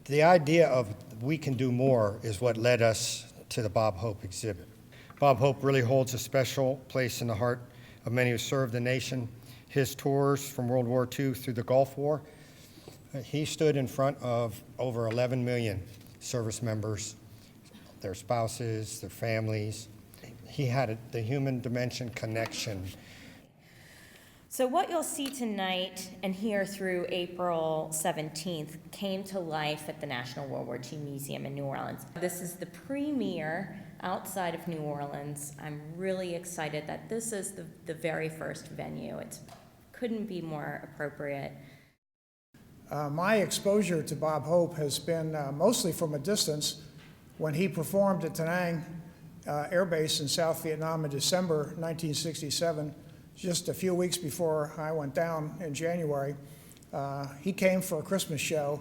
The idea of we can do more is what led us to the Bob Hope exhibit. Bob Hope really holds a special place in the heart of many who served the nation. His tours from World War II through the Gulf War, he stood in front of over 11 million service members, their spouses, their families. He had the human dimension connection. So what you'll see tonight and hear through April 17th came to life at the National World War II Museum in New Orleans. This is the premiere outside of New Orleans. I'm really excited that this is the very first venue. It couldn't be more appropriate. My exposure to Bob Hope has been mostly from a distance. When he performed at Da Nang Air Base in South Vietnam in December 1967, just a few weeks before I went down in January, he came for a Christmas show,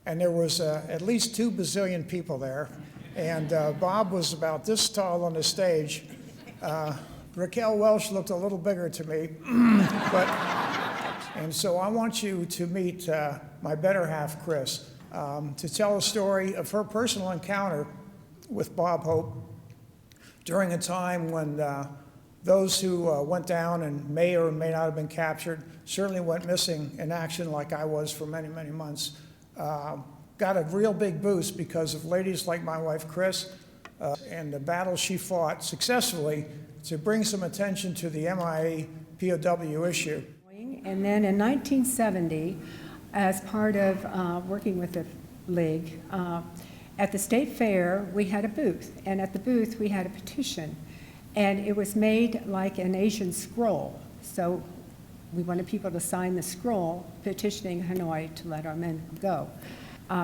and there was at least 2 bazillion people there. And Bob was about this tall on the stage. Raquel Welch looked a little bigger to me, and so I want you to meet my better half, Chris, to tell a story of her personal encounter with Bob Hope during a time when those who went down and may or may not have been captured, certainly went missing in action like I was for many, many months, got a real big boost because of ladies like my wife, Chris, and the battle she fought successfully to bring some attention to the MIA POW issue. And then in 1970, as part of working with the League, at the State Fair, we had a booth, and at the booth we had a petition, and it was made like an Asian scroll. So we wanted people to sign the scroll petitioning Hanoi to let our men go.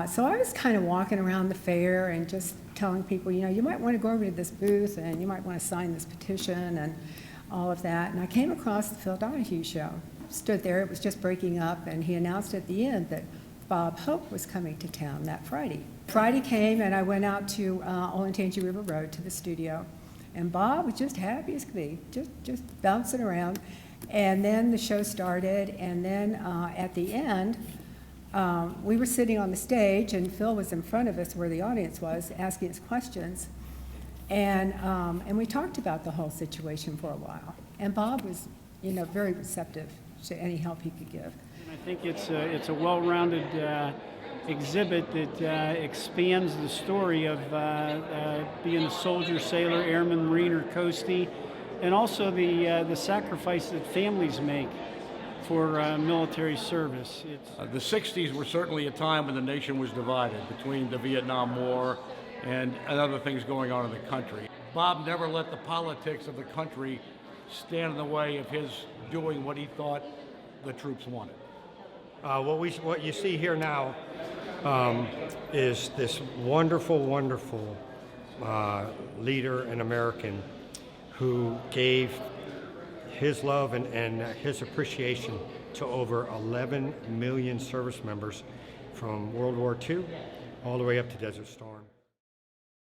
So I was kind of walking around the fair and just telling people, you know, you might want to go over to this booth and you might want to sign this petition and all of that. And I came across the Phil Donahue show. Stood there, it was just breaking up, and he announced at the end that Bob Hope was coming to town that Friday. Friday came, and I went out to Olentangy River Road to the studio, and Bob was just happy as could be, just bouncing around. And then the show started, and then at the end, we were sitting on the stage, and Phil was in front of us where the audience was, asking us questions, and we talked about the whole situation for a while. And Bob was, you know, very receptive to any help he could give. I think it's a well-rounded exhibit that expands the story of being a soldier, sailor, airman, marine, or coastie, and also the sacrifice that families make for military service. The 60s were certainly a time when the nation was divided between the Vietnam War and other things going on in the country. Bob never let the politics of the country stand in the way of his doing what he thought the troops wanted. What you see here now is this wonderful, wonderful leader and American who gave his love and his appreciation to over 11 million service members from World War II all the way up to Desert Storm.